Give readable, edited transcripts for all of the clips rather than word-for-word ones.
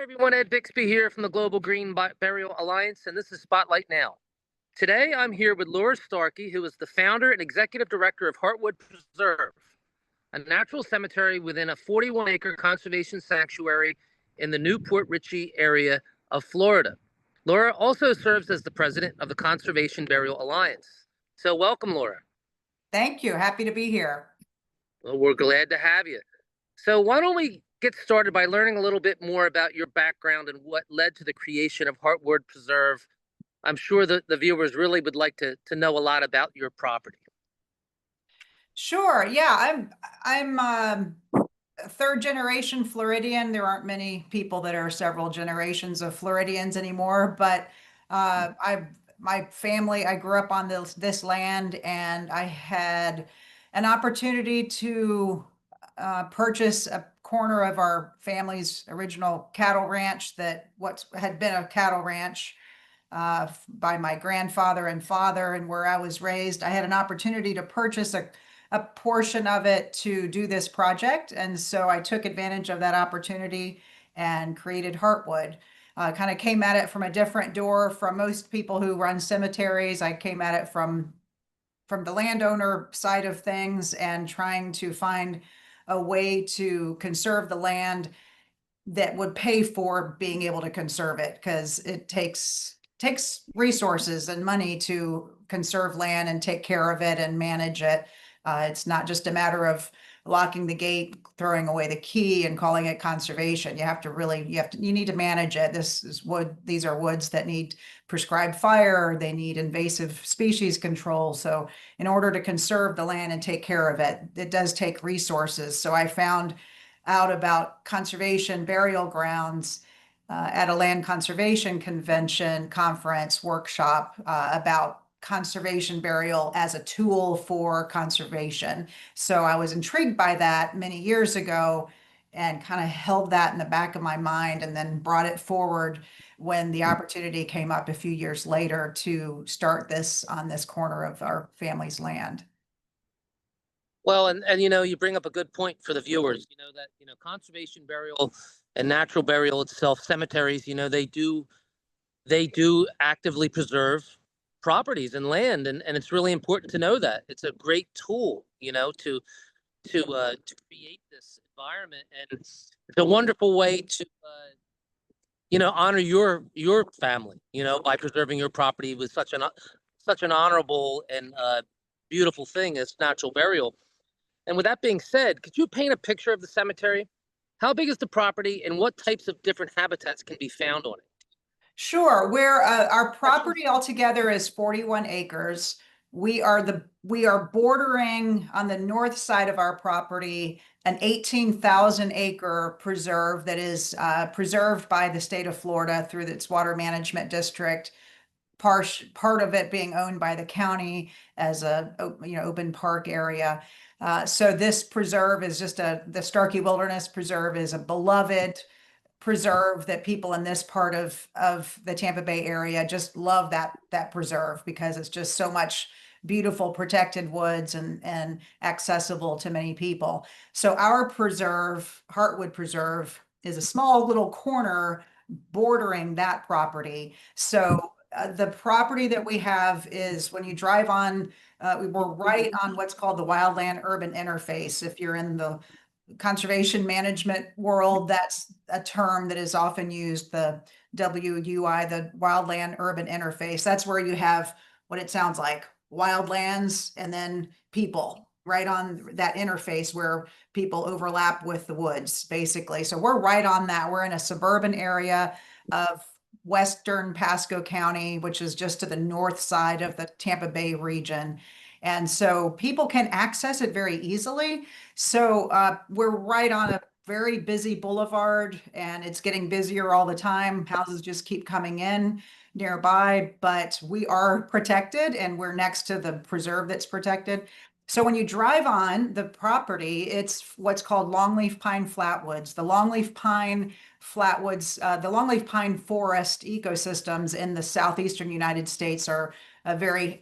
Hi, everyone. Ed Bixby here from the Global Green Burial Alliance, and this is Spotlight Now. Today, I'm here with Laura Starkey, who is the founder and executive director of Heartwood Preserve, a natural cemetery within a 41-acre conservation sanctuary in the Newport Richey area of Florida. Laura also serves as the president of the Conservation Burial Alliance. So, welcome, Laura. Thank you. Happy to be here. Well, we're glad to have you. So why don't we get started by learning a little bit more about your background and what led to the creation of Heartwood Preserve? I'm sure that the viewers really would like to know a lot about your property. Sure. Yeah, I'm a third generation Floridian. There aren't many people that are several generations of Floridians anymore, but my family, I grew up on this land, and I had an opportunity to purchase a corner of our family's original cattle ranch that what had been a cattle ranch by my grandfather and father, and where I was raised. I had an opportunity to purchase a portion of it to do this project. And so I took advantage of that opportunity and created Heartwood. Kind of came at it from a different door from most people who run cemeteries. I came at it from the landowner side of things and trying to find a way to conserve the land that would pay for being able to conserve it, because it takes resources and money to conserve land and take care of it and manage it. It's not just a matter of locking the gate, throwing away the key, and calling it conservation. You need to manage it. This is wood. These are woods that need prescribed fire. They need invasive species control. So in order to conserve the land and take care of it, it does take resources. So I found out about conservation burial grounds at a land conservation convention conference workshop about conservation burial as a tool for conservation. So I was intrigued by that many years ago and kind of held that in the back of my mind, and then brought it forward when the opportunity came up a few years later to start this on this corner of our family's land. Well, and you bring up a good point for the viewers. That conservation burial and natural burial itself, cemeteries, they do actively preserve properties and land, and it's really important to know that it's a great tool, to create this environment, and it's a wonderful way to honor your family, by preserving your property with such an honorable and beautiful thing as natural burial. And with that being said, could you paint a picture of the cemetery? How big is the property, and what types of different habitats can be found on it? Sure. Our property altogether is 41 acres. We are bordering on the north side of our property an 18,000 acre preserve that is preserved by the state of Florida through its water management district. Part of it being owned by the county as a open park area. So this preserve is the Starkey Wilderness Preserve is a beloved preserve that people in this part of the Tampa Bay area just love that preserve, because it's just so much beautiful protected woods and accessible to many people. So our preserve, Heartwood Preserve, is a small little corner bordering that property. So the property that we have is, when you drive on, we're right on what's called the wildland urban interface. If you're in the conservation management world, that's a term that is often used, the WUI, the wildland urban interface. That's where you have what it sounds like, wildlands and then people right on that interface where people overlap with the woods, basically. So we're right on that. We're in a suburban area of western Pasco County, which is just to the north side of the Tampa Bay region. And so people can access it very easily. So we're right on a very busy boulevard, and it's getting busier all the time. Houses just keep coming in nearby, but we are protected, and we're next to the preserve that's protected. So when you drive on the property, it's what's called longleaf pine flatwoods. The longleaf pine flatwoods, the longleaf pine forest ecosystems in the southeastern United States are a very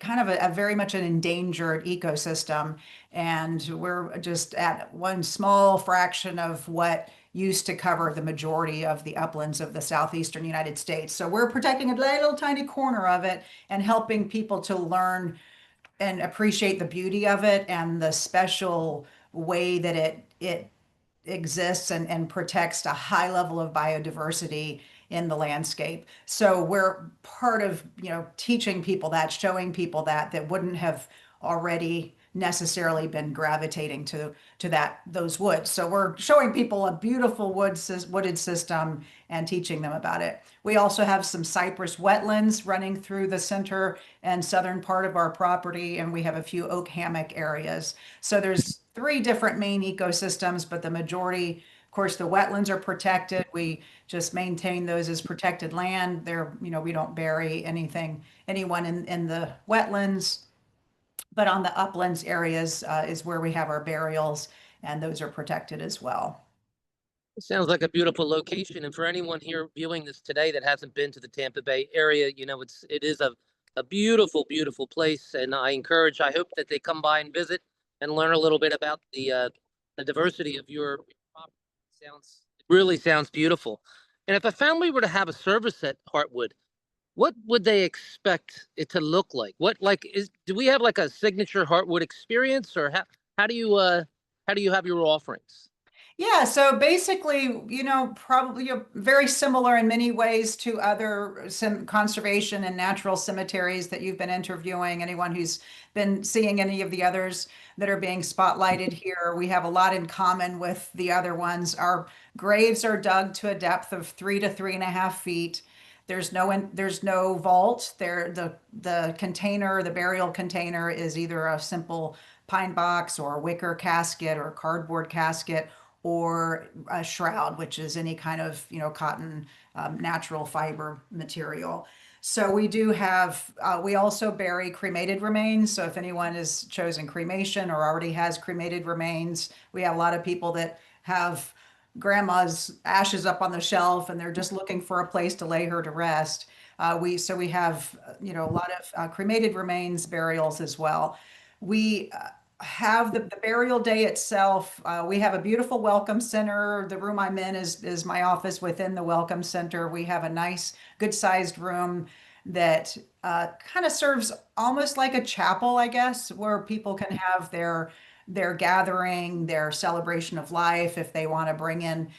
much an endangered ecosystem. And we're just at one small fraction of what used to cover the majority of the uplands of the southeastern United States. So we're protecting a little tiny corner of it and helping people to learn and appreciate the beauty of it and the special way that it exists and protects a high level of biodiversity in the landscape. So we're part of, teaching people that, showing people that wouldn't have already necessarily been gravitating to those woods. So we're showing people a beautiful wooded system and teaching them about it. We also have some cypress wetlands running through the center and southern part of our property, and we have a few oak hammock areas. So there's three different main ecosystems, but the majority, of course, the wetlands are protected. We just maintain those as protected land. We don't bury anyone in the wetlands. But on the uplands areas is where we have our burials, and those are protected as well. It sounds like a beautiful location. And for anyone here viewing this today that hasn't been to the Tampa Bay area, it is a beautiful, beautiful place. And I hope that they come by and visit and learn a little bit about the diversity of your property. It really sounds beautiful. And if a family were to have a service at Heartwood, what would they expect it to look like? Do we have like a signature Heartwood experience, or how do you uh how do you have your offerings? Yeah, so basically, probably very similar in many ways to other conservation and natural cemeteries that you've been interviewing. Anyone who's been seeing any of the others that are being spotlighted here, we have a lot in common with the other ones. Our graves are dug to a depth of 3 to 3.5 feet. There's no vault. The container, the burial container is either a simple pine box or a wicker casket or a cardboard casket or a shroud, which is any kind of, cotton, natural fiber material. So we also bury cremated remains. So if anyone has chosen cremation or already has cremated remains, we have a lot of people that have grandma's ashes up on the shelf and they're just looking for a place to lay her to rest. We have, a lot of cremated remains burials as well. We have the burial day itself. We have a beautiful welcome center. The room I'm in is my office within the welcome center. We have a nice, good-sized room that kind of serves almost like a chapel, I guess, where people can have their gathering, their celebration of life. If they want to bring in,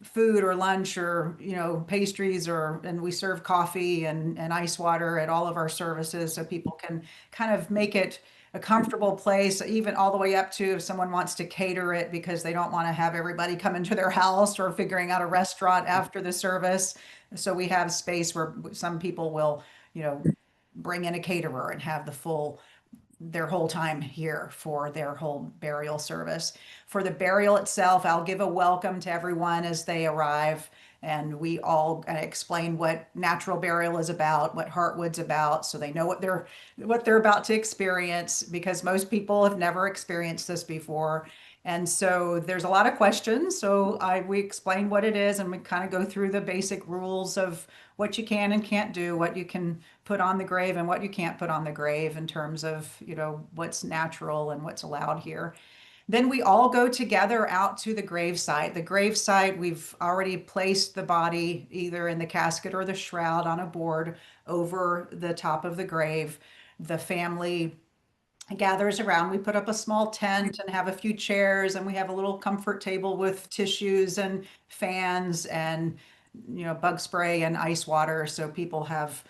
food or lunch or, pastries, and we serve coffee and ice water at all of our services so people can kind of make it a comfortable place, even all the way up to if someone wants to cater it because they don't want to have everybody come into their house or figuring out a restaurant after the service. So we have space where some people will, bring in a caterer and have their whole time here for their whole burial service. For the burial itself, I'll give a welcome to everyone as they arrive, and we all explain what natural burial is about, what Heartwood's about, so they know what they're about to experience, because most people have never experienced this before. And so there's a lot of questions. So we explain what it is, and we kind of go through the basic rules of what you can and can't do, what you can put on the grave and what you can't put on the grave in terms of, what's natural and what's allowed here. Then we all go together out to the gravesite. The gravesite, we've already placed the body either in the casket or the shroud on a board over the top of the grave. The family gathers around. We put up a small tent and have a few chairs, and we have a little comfort table with tissues and fans and, bug spray and ice water. So people have,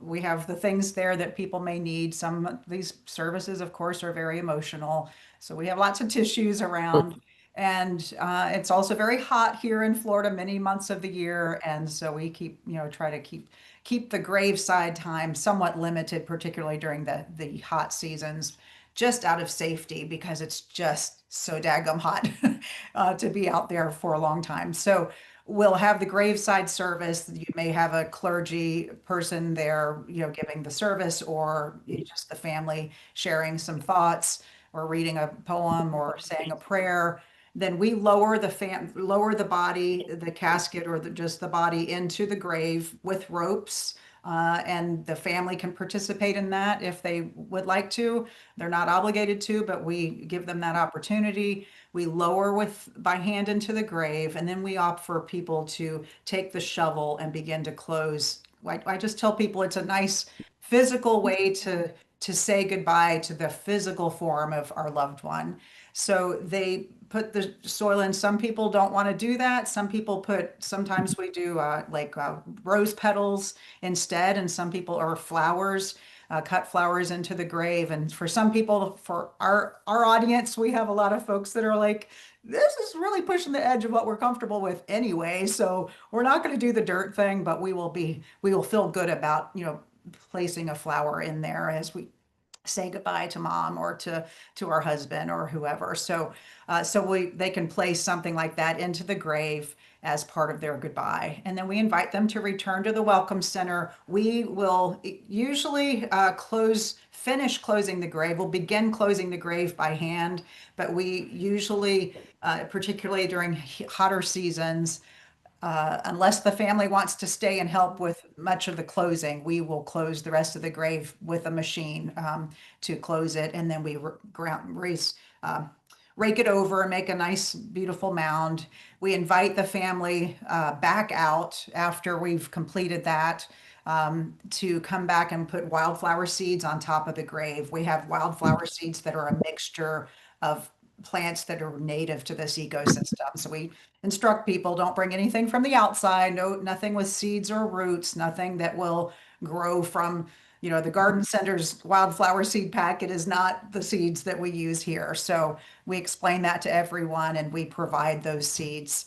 we have the things there that people may need. Some of these services, of course, are very emotional. So we have lots of tissues around. And it's also very hot here in Florida many months of the year. And so we try to keep the graveside time somewhat limited, particularly during the hot seasons, just out of safety because it's just so daggum hot to be out there for a long time. So we'll have the graveside service. You may have a clergy person there, giving the service, or just the family sharing some thoughts or reading a poem or saying a prayer. Then we lower the body, the casket, or just the body into the grave with ropes. And the family can participate in that if they would like to. They're not obligated to, but we give them that opportunity. We lower with by hand into the grave, and then we opt for people to take the shovel and begin to close. I just tell people it's a nice physical way to say goodbye to the physical form of our loved one. So they put the soil in. Some people don't want to do that. Some people sometimes we do rose petals instead, and some people are flowers, cut flowers into the grave. And for some people, for our audience, we have a lot of folks that are like, this is really pushing the edge of what we're comfortable with anyway. So we're not going to do the dirt thing, but we will feel good about, placing a flower in there as we say goodbye to mom or to our husband or whoever. So they can place something like that into the grave as part of their goodbye, and then we invite them to return to the welcome center. We will usually finish closing the grave. We'll begin closing the grave by hand, but we usually, particularly during hotter seasons, unless the family wants to stay and help with much of the closing, we will close the rest of the grave with a machine to close it, and then we rake it over and make a nice, beautiful mound. We invite the family back out after we've completed that to come back and put wildflower seeds on top of the grave. We have wildflower seeds that are a mixture of plants that are native to this ecosystem. So we instruct people, don't bring anything from the outside, nothing with seeds or roots, nothing that will grow from, the garden center's wildflower seed packet is not the seeds that we use here. So we explain that to everyone, and we provide those seeds,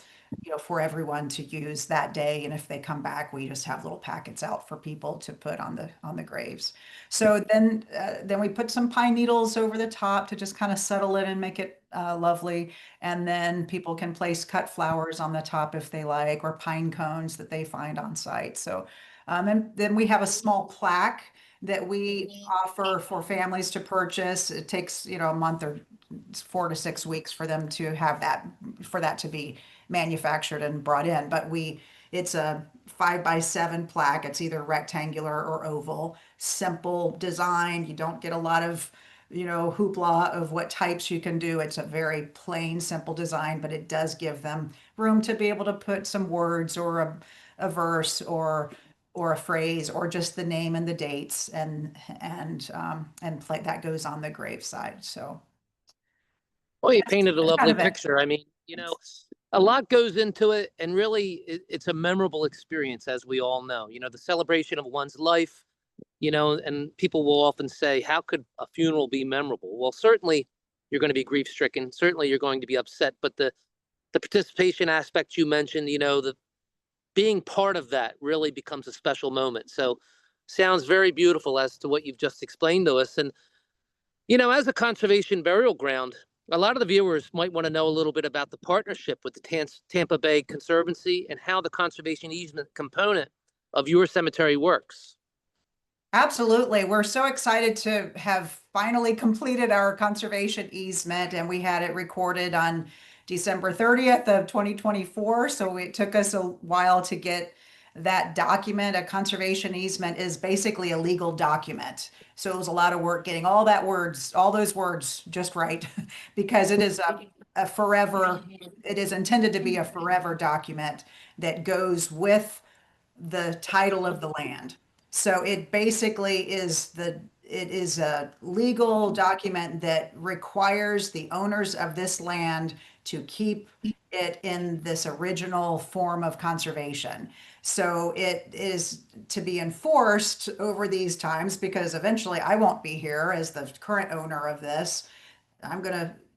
for everyone to use that day. And if they come back, we just have little packets out for people to put on the graves. So then we put some pine needles over the top to just kind of settle it and make it lovely. And then people can place cut flowers on the top if they like, or pine cones that they find on site. So and then we have a small plaque that we offer for families to purchase. It takes, a month or 4 to 6 weeks for them to have for that to be manufactured and brought in. But it's a 5x7 plaque. It's either rectangular or oval, simple design. You don't get a lot of, hoopla of what types you can do. It's a very plain, simple design, but it does give them room to be able to put some words or a verse or a phrase or just the name and the dates, and play that goes on the graveside. So Well, you painted a that's kind lovely of it. picture. I mean, a lot goes into it, and really, it's a memorable experience, as we all know. The celebration of one's life, and people will often say, how could a funeral be memorable? Well, certainly you're going to be grief stricken. Certainly you're going to be upset, but the participation aspect you mentioned, the being part of that really becomes a special moment. So sounds very beautiful as to what you've just explained to us. And, as a conservation burial ground, a lot of the viewers might want to know a little bit about the partnership with the Tampa Bay Conservancy and how the conservation easement component of your cemetery works. Absolutely. We're so excited to have finally completed our conservation easement, and we had it recorded on December 30th of 2024. So it took us a while to get that document. A conservation easement is basically a legal document. So it was a lot of work getting all those words just right, because it is it is intended to be a forever document that goes with the title of the land. So it basically it is a legal document that requires the owners of this land to keep it in this original form of conservation. So it is to be enforced over these times, because eventually I won't be here as the current owner of this.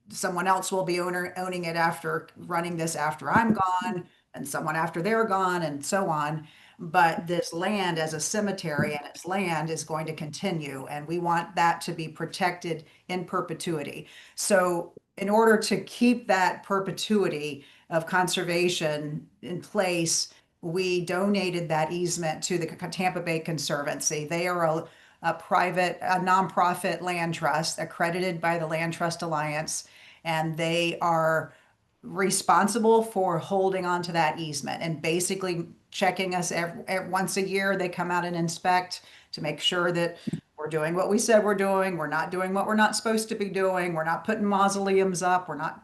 Someone else will be owning it after running this after I'm gone, and someone after they're gone, and so on. But this land as a cemetery and its land is going to continue, and we want that to be protected in perpetuity. So in order to keep that perpetuity of conservation in place, we donated that easement to the Tampa Bay Conservancy. They are a nonprofit land trust accredited by the Land Trust Alliance, and they are responsible for holding on to that easement and basically checking us once a year. They come out and inspect to make sure that we're doing what we said we're doing. We're not doing what we're not supposed to be doing. We're not putting mausoleums up. We're not,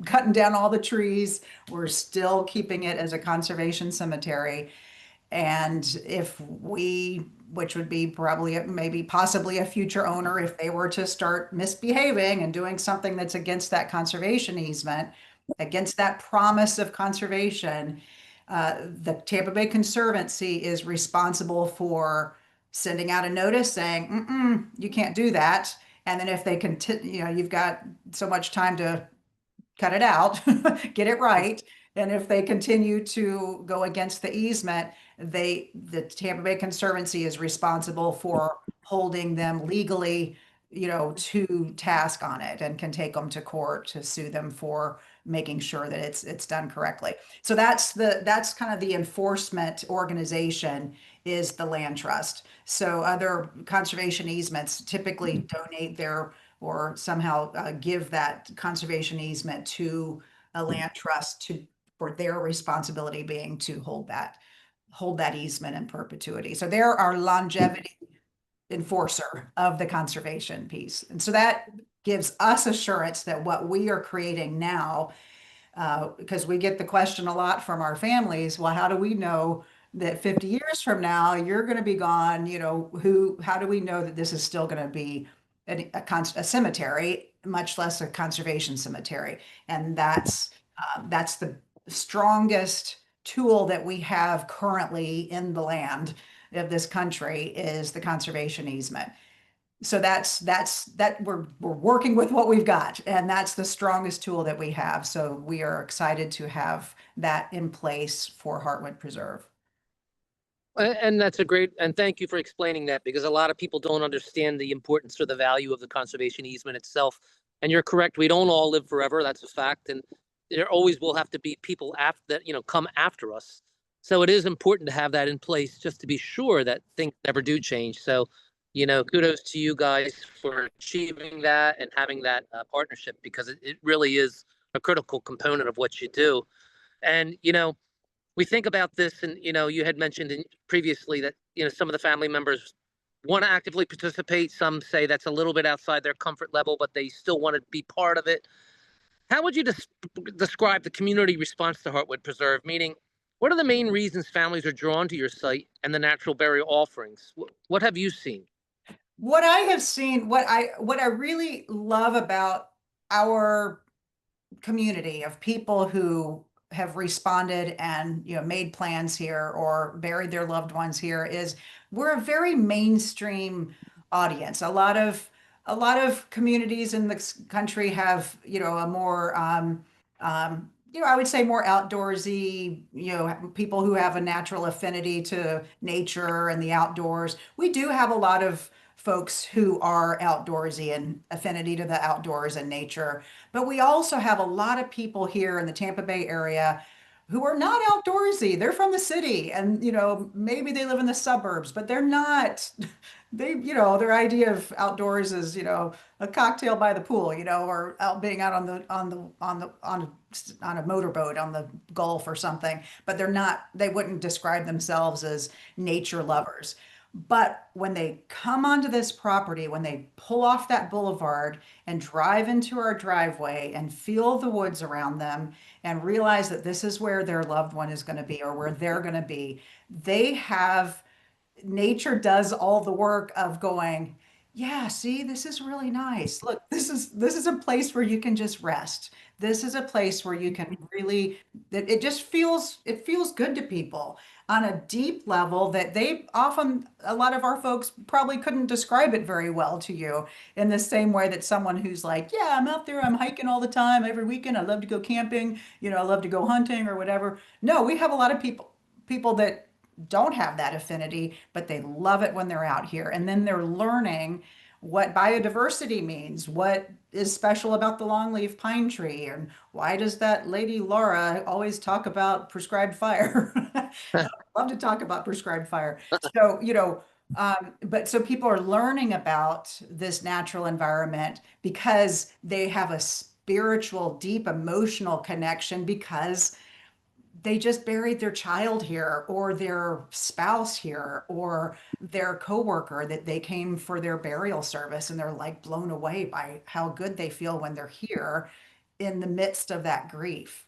cutting down all the trees. We're still keeping it as a conservation cemetery. And if we, which would be probably maybe possibly a future owner, if they were to start misbehaving and doing something that's against that conservation easement, against that promise of conservation, the Tampa Bay Conservancy is responsible for sending out a notice saying, you can't do that. And then if they continue, you've got so much time to cut it out, get it right. And if they continue to go against the easement, the Tampa Bay Conservancy is responsible for holding them legally, to task on it, and can take them to court to sue them for making sure that it's done correctly. So that's kind of the enforcement organization, is the land trust. So other conservation easements typically donate their, or somehow give that conservation easement to a land trust for their responsibility being to hold that easement in perpetuity. So they're our longevity enforcer of the conservation piece. And so that gives us assurance that what we are creating now, because we get the question a lot from our families, well, how do we know that 50 years from now you're going to be gone? How do we know that this is still going to be a cemetery, much less a conservation cemetery? And that's the strongest tool that we have currently in the land of this country, is the conservation easement. So that we're working with what we've got, and that's the strongest tool that we have. So we are excited to have that in place for Heartwood Preserve. And that's a great, and thank you for explaining that, because a lot of people don't understand the importance or the value of the conservation easement itself. And you're correct, we don't all live forever. That's a fact. And there always will have to be people after that, come after us. So it is important to have that in place, just to be sure that things never do change. So, kudos to you guys for achieving that and having that partnership, because it really is a critical component of what you do. And, we think about this, and you had mentioned previously that some of the family members want to actively participate. Some say that's a little bit outside their comfort level, but they still want to be part of it. How would you describe the community response to Heartwood Preserve? Meaning, what are the main reasons families are drawn to your site and the natural burial offerings? What have you seen? What I have seen, what I really love about our community of people who have responded and made plans here or buried their loved ones here, is we're a very mainstream audience. A lot of communities in this country have a more I would say more outdoorsy, people who have a natural affinity to nature and the outdoors. We do have a lot of folks who are outdoorsy and affinity to the outdoors and nature. But we also have a lot of people here in the Tampa Bay area who are not outdoorsy. They're from the city, and maybe they live in the suburbs, but they're not their idea of outdoors is, a cocktail by the pool, or out being out on a motorboat on the Gulf or something. But they wouldn't describe themselves as nature lovers. But when they come onto this property, when they pull off that boulevard and drive into our driveway and feel the woods around them and realize that this is where their loved one is going to be, or where they're going to be, nature does all the work of going, yeah, see, this is really nice. Look, this is a place where you can just rest. This is a place where you can really, it feels good to people on a deep level that a lot of our folks probably couldn't describe it very well to you, in the same way that someone who's like, yeah, I'm out there, I'm hiking all the time, every weekend, I love to go camping, I love to go hunting or whatever. No, we have a lot of people that don't have that affinity, but they love it when they're out here. And then they're learning what biodiversity means, what is special about the longleaf pine tree, and why does that lady Laura always talk about prescribed fire? I love to talk about prescribed fire. So, but so people are learning about this natural environment because they have a spiritual, deep emotional connection, because they just buried their child here or their spouse here or their coworker that they came for their burial service, and they're like blown away by how good they feel when they're here in the midst of that grief.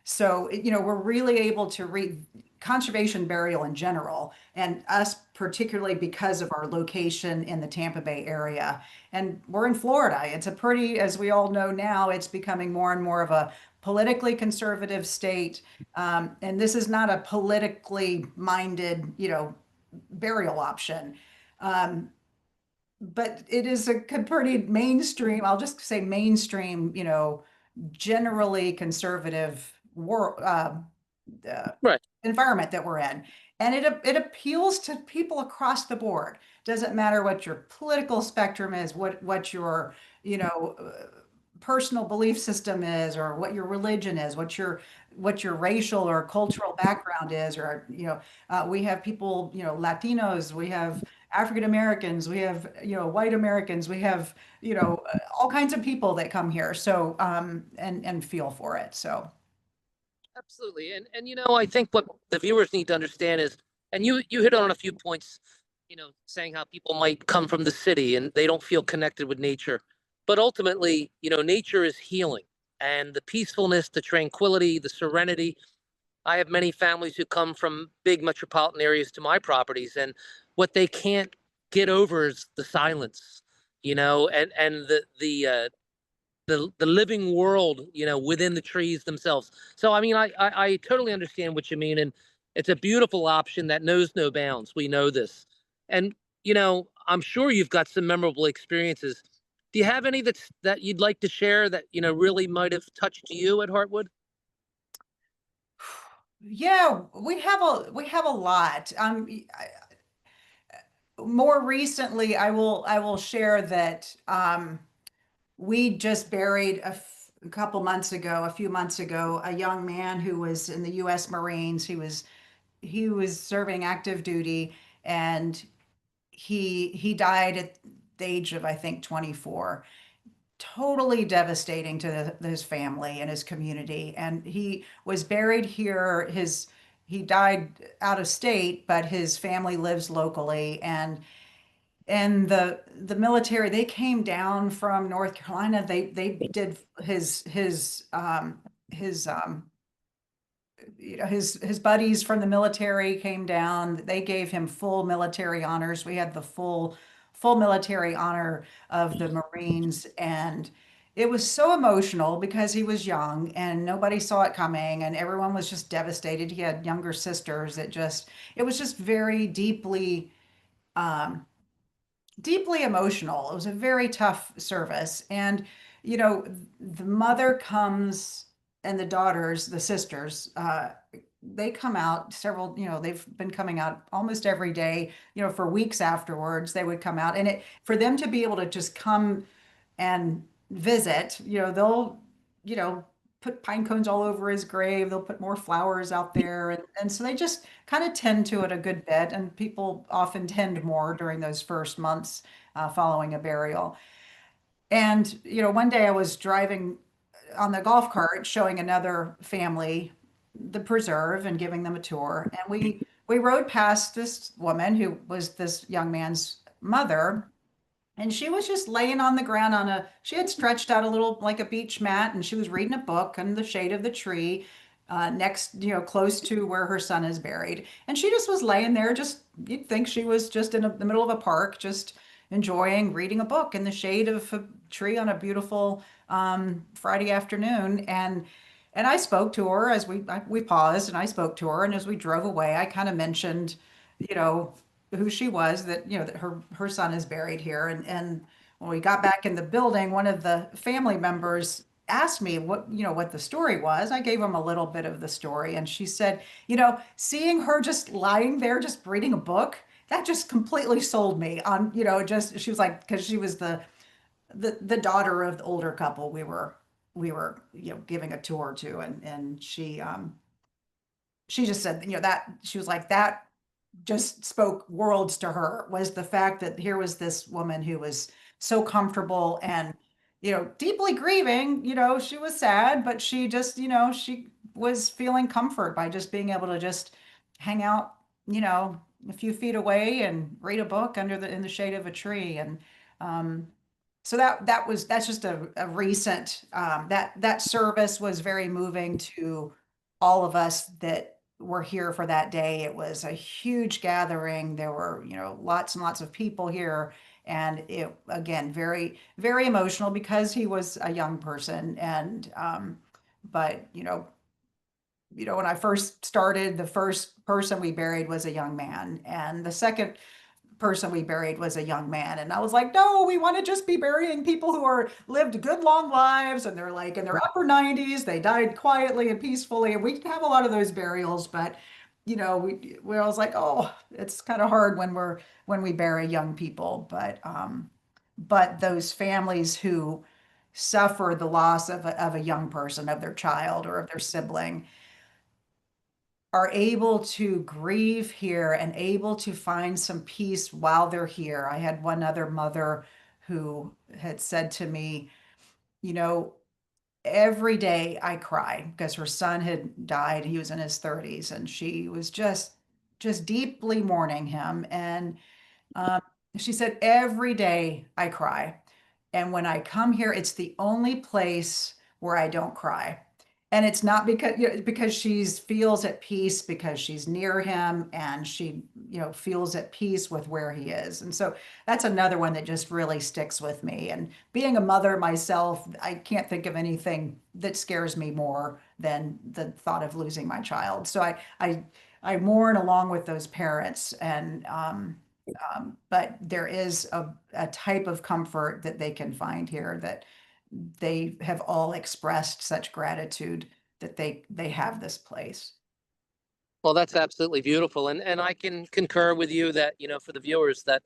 So, we're really able to read conservation burial in general, and us particularly because of our location in the Tampa Bay area. And we're in Florida. It's a pretty, as we all know now, it's becoming more and more of a politically conservative state. And this is not a politically minded, burial option. Um, but it is a pretty mainstream, I'll just say mainstream, generally conservative uh, Right. environment that we're in. And it appeals to people across the board. Doesn't matter what your political spectrum is, what your, you know, personal belief system is, or what your religion is, what your racial or cultural background is, or we have people, Latinos, we have African Americans, we have white Americans, we have all kinds of people that come here. So and feel for it. So Absolutely. And I think what the viewers need to understand is, and you hit on a few points, saying how people might come from the city and they don't feel connected with nature. But ultimately, nature is healing, and the peacefulness, the tranquility, the serenity. I have many families who come from big metropolitan areas to my properties, and what they can't get over is the silence, and the living world, within the trees themselves. So I mean, I totally understand what you mean, and it's a beautiful option that knows no bounds. We know this, and I'm sure you've got some memorable experiences. Do you have any that you'd like to share that really might have touched you at Heartwood? yeah, we have a lot. More recently, I will share that we just buried a couple months ago, a few months ago, a young man who was in the U.S. Marines. He was serving active duty, and he died at the age of, I think, 24. Totally devastating to his family and his community. And he was buried here. He died out of state, but his family lives locally. And the military, they came down from North Carolina. They did his buddies from the military came down. They gave him full military honors. We had the full military honor of the Marines, and it was so emotional because he was young and nobody saw it coming, and everyone was just devastated. He had younger sisters. It was just very um, deeply emotional. It was a very tough service. And, the mother comes, and the daughters, the sisters, they come out several, they've been coming out almost every day, for weeks afterwards. They would come out, and for them to be able to just come and visit, they'll, you know, put pine cones all over his grave. They'll put more flowers out there. And so they just kind of tend to it a good bit. And people often tend more during those first months following a burial. And, one day I was driving on the golf cart showing another family the preserve and giving them a tour. And we rode past this woman who was this young man's mother, and she was just laying on the ground she had stretched out a little like a beach mat, and she was reading a book in the shade of the tree next, close to where her son is buried. And she just was laying there, just, you'd think she was just in the middle of a park, just enjoying reading a book in the shade of a tree on a beautiful Friday afternoon. And I spoke to her as we paused, and I spoke to her. And as we drove away, I kind of mentioned, you know, who she was, that, that her son is buried here. And when we got back in the building, one of the family members asked me what the story was. I gave him a little bit of the story, and she said, seeing her just lying there, just reading a book, that just completely sold me on, just, she was like, because she was the daughter of the older couple we were giving a tour to, and she just said, that she was like, that just spoke worlds to her, was the fact that here was this woman who was so comfortable and, deeply grieving. She was sad, but she just, she was feeling comfort by just being able to just hang out, a few feet away and read a book under the in the shade of a tree. And um, so that's just a recent that service was very moving to all of us that were here for that day. It was a huge gathering. There were, lots and lots of people here. And it, again, very, very emotional because he was a young person. And, but, when I first started, the first person we buried was a young man. And the second person we buried was a young man. And I was like, no, we want to just be burying people who are lived good long lives and they're like in their upper 90s. They died quietly and peacefully. And we have a lot of those burials, but we I was like, oh, it's kind of hard when we bury young people. But those families who suffer the loss of a young person, of their child or of their sibling, are able to grieve here and able to find some peace while they're here. I had one other mother who had said to me, you know, every day I cry because her son had died. He was in his 30s and she was just deeply mourning him. And um, she said, every day I cry. And when I come here, it's the only place where I don't cry. And it's not because, because she's feels at peace because she's near him and she, feels at peace with where he is. And so that's another one that just really sticks with me. And being a mother myself, I can't think of anything that scares me more than the thought of losing my child. So I mourn along with those parents. And but there is a type of comfort that they can find here that they have all expressed such gratitude that they have this place. Well, that's absolutely beautiful. And I can concur with you that, for the viewers, that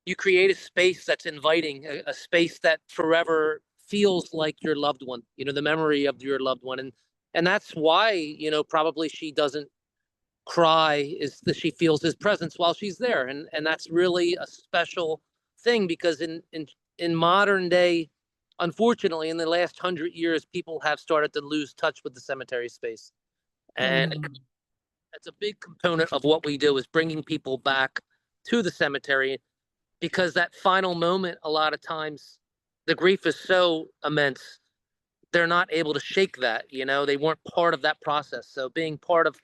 you create a space that's inviting, a space that forever feels like your loved one, the memory of your loved one. And that's why, probably she doesn't cry, is that she feels his presence while she's there. And that's really a special thing because in modern day, unfortunately, in the last 100 years, people have started to lose touch with the cemetery space. And Mm. it's a big component of what we do is bringing people back to the cemetery because that final moment, a lot of times, the grief is so immense. They're not able to shake that, they weren't part of that process. So being part of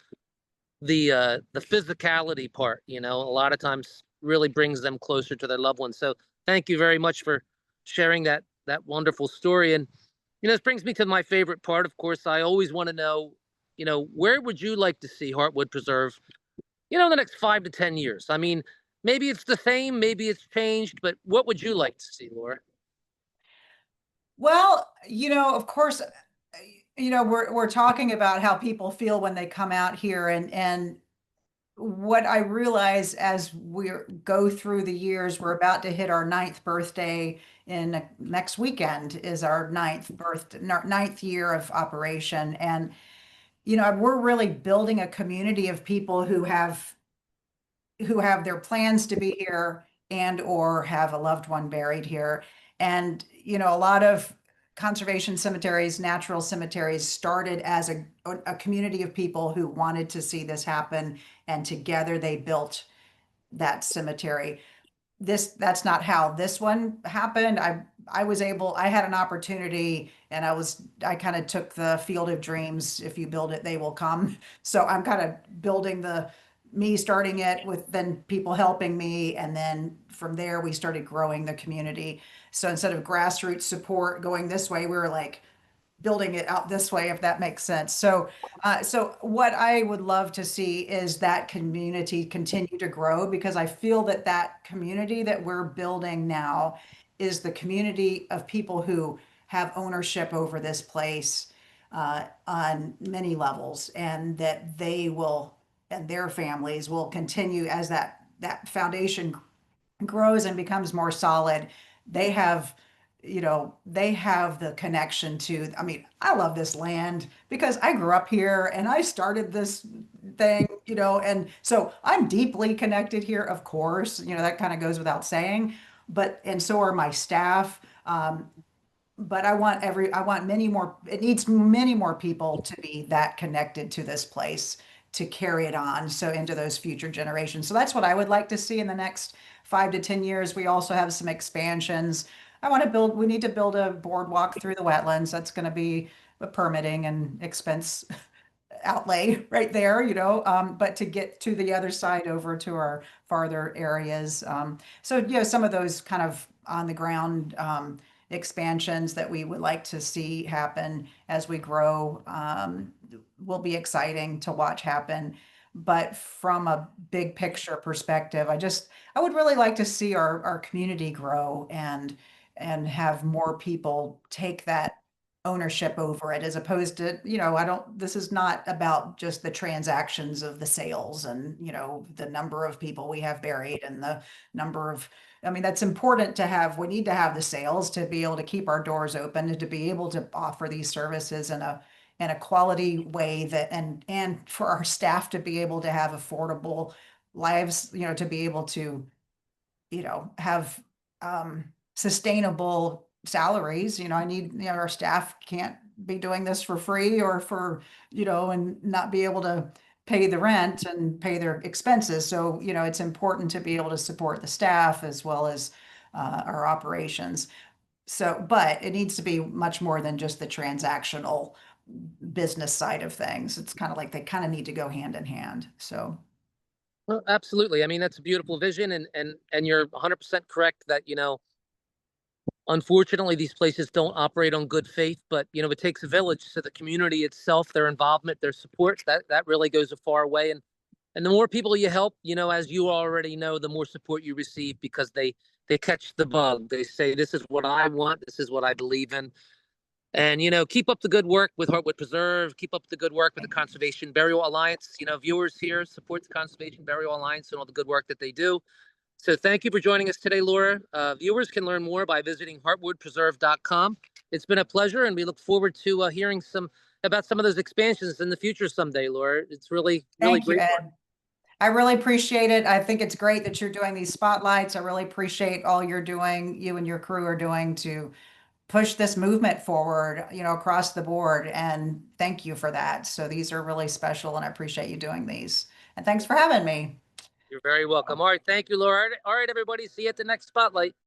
the physicality part, a lot of times really brings them closer to their loved ones. So thank you very much for sharing that wonderful story. And this brings me to my favorite part. Of course, I always want to know, where would you like to see Heartwood Preserve, in the next 5 to 10 years? I mean, maybe it's the same, maybe it's changed, but what would you like to see, Laura? Well, of course, we're talking about how people feel when they come out here, and what I realize as we go through the years, we're about to hit our ninth birthday in next weekend is our ninth year of operation. And, we're really building a community of people who have their plans to be here and or have a loved one buried here. And, a lot of conservation cemeteries, natural cemeteries started as a community of people who wanted to see this happen. And together they built that cemetery. That's not how this one happened. I had an opportunity and I kind of took the field of dreams. If you build it, they will come. So I'm kind of building me starting it with then people helping me. And then from there, we started growing the community. So instead of grassroots support going this way, we were like, building it out this way, if that makes sense. So what I would love to see is that community continue to grow because I feel that that community that we're building now is the community of people who have ownership over this place on many levels, and that they will and their families will continue as that foundation grows and becomes more solid. They have, they have the connection to, I mean, I love this land because I grew up here and I started this thing, and so I'm deeply connected here, of course, that kind of goes without saying, and so are my staff. but I want many more, it needs many more people to be that connected to this place to carry it on. So into those future generations. So that's what I would like to see in the next 5 to 10 years. We also have some expansions. We need to build a boardwalk through the wetlands. That's going to be a permitting and expense outlay right there, but to get to the other side over to our farther areas. So, some of those kind of on the ground expansions that we would like to see happen as we grow will be exciting to watch happen. But from a big picture perspective, I would really like to see our community grow and have more people take that ownership over it as opposed to, this is not about just the transactions of the sales and, the number of people we have buried and the number of, I mean, that's important to have. We need to have the sales to be able to keep our doors open and to be able to offer these services in a quality way and for our staff to be able to have affordable lives, to be able to have sustainable salaries. Our staff can't be doing this for free or and not be able to pay the rent and pay their expenses. So, it's important to be able to support the staff as well as our operations. So, but it needs to be much more than just the transactional business side of things. It's kind of like they kind of need to go hand in hand. So, Well, absolutely. I mean, that's a beautiful vision, and you're 100% correct that unfortunately these places don't operate on good faith, but it takes a village. So the community itself, their involvement, their support, that really goes a far way. And the more people you help, as you already know, the more support you receive because they catch the bug. They say, this is what I want, this is what I believe in. And keep up the good work with Heartwood Preserve. Keep up the good work with the Conservation Burial Alliance. Viewers here support the Conservation Burial Alliance and all the good work that they do. So thank you for joining us today, Laura. Viewers can learn more by visiting heartwoodpreserve.com. It's been a pleasure, and we look forward to hearing about some of those expansions in the future someday, Laura. It's really, really thank you, great work. Ed. I really appreciate it. I think it's great that you're doing these spotlights. I really appreciate all you and your crew are doing to push this movement forward, across the board. And thank you for that. So these are really special and I appreciate you doing these. And thanks for having me. You're very welcome. All right. Thank you, Laura. All right, everybody. See you at the next spotlight.